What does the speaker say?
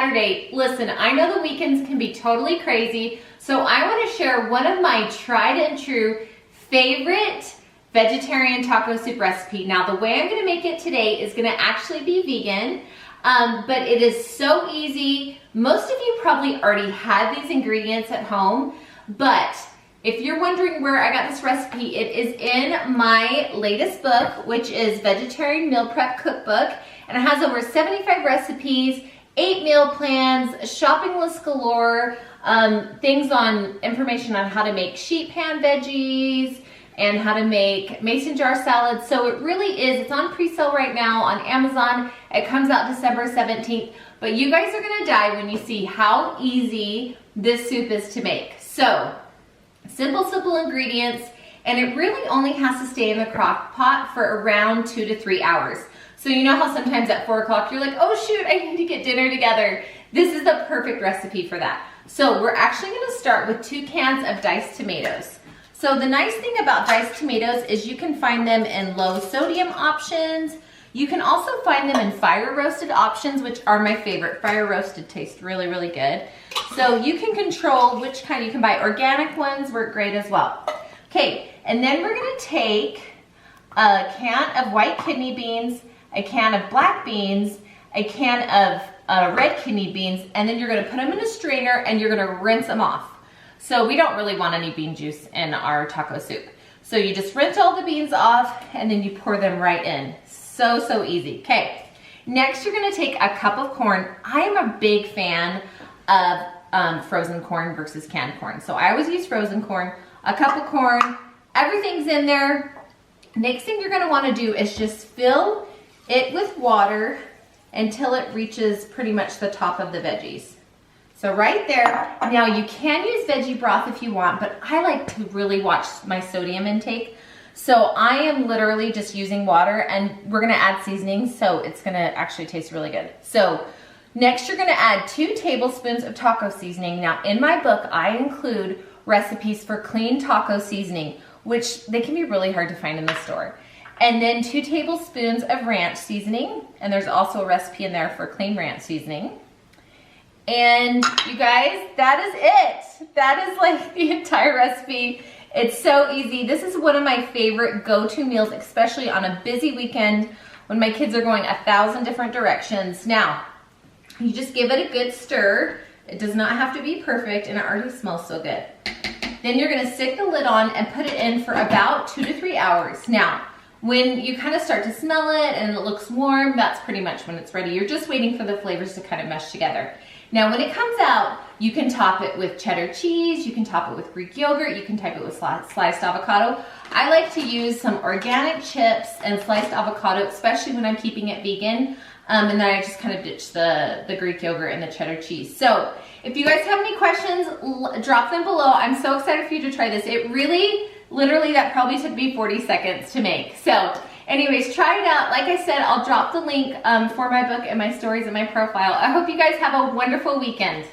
Saturday. Listen, I know the weekends can be totally crazy, so I want to share one of my tried and true favorite vegetarian taco soup recipe. Now, the way I'm going to make it today is going to actually be vegan, but it is so easy. Most of you probably already have these ingredients at home, but if you're wondering where I got this recipe, it is in my latest book, which is Vegetarian Meal Prep Cookbook, and it has over 75 recipes, 8 meal plans, shopping list galore, information on how to make sheet pan veggies, and how to make mason jar salads. So it really is, it's on pre-sale right now on Amazon. It comes out December 17th, but you guys are gonna die when you see how easy this soup is to make. So, simple ingredients, and it really only has to stay in the crock pot for around 2 to 3 hours. So you know how sometimes at 4 o'clock you're like, oh shoot, I need to get dinner together. This is the perfect recipe for that. So we're actually gonna start with 2 cans of diced tomatoes. So the nice thing about diced tomatoes is you can find them in low sodium options. You can also find them in fire roasted options, which are my favorite. Fire roasted taste really, really good. So you can control which kind. You can buy organic ones, work great as well. Okay, and then we're gonna take a can of white kidney beans, a can of black beans, a can of red kidney beans, and then you're gonna put them in a strainer and you're gonna rinse them off. So we don't really want any bean juice in our taco soup. So you just rinse all the beans off and then you pour them right in. So easy. Okay, next you're gonna take a cup of corn. I am a big fan of frozen corn versus canned corn. So I always use frozen corn, a cup of corn, everything's in there. Next thing you're gonna wanna do is just fill it with water until it reaches pretty much the top of the veggies. So right there. Now you can use veggie broth if you want, but I like to really watch my sodium intake. So I am literally just using water, and we're gonna add seasoning, so it's gonna actually taste really good. So next you're gonna add 2 tablespoons of taco seasoning. Now in my book, I include recipes for clean taco seasoning, which they can be really hard to find in the store. And then 2 tablespoons of ranch seasoning, and there's also a recipe in there for clean ranch seasoning. And you guys, that is it. That is like the entire recipe. It's so easy. This is one of my favorite go-to meals, especially on a busy weekend when my kids are going 1,000 different directions. Now, you just give it a good stir. It does not have to be perfect, and it already smells so good. Then you're gonna stick the lid on and put it in for about 2 to 3 hours. Now, when you kind of start to smell it and it looks warm, that's pretty much when it's ready. You're just waiting for the flavors to kind of mesh together. Now, when it comes out, you can top it with cheddar cheese, you can top it with Greek yogurt, you can top it with sliced avocado. I like to use some organic chips and sliced avocado, especially when I'm keeping it vegan. And then I just kind of ditch the Greek yogurt and the cheddar cheese. So if you guys have any questions, drop them below. I'm so excited for you to try this. It really, literally, that probably took me 40 seconds to make. So anyways, try it out. Like I said, I'll drop the link for my book and my stories in my profile. I hope you guys have a wonderful weekend.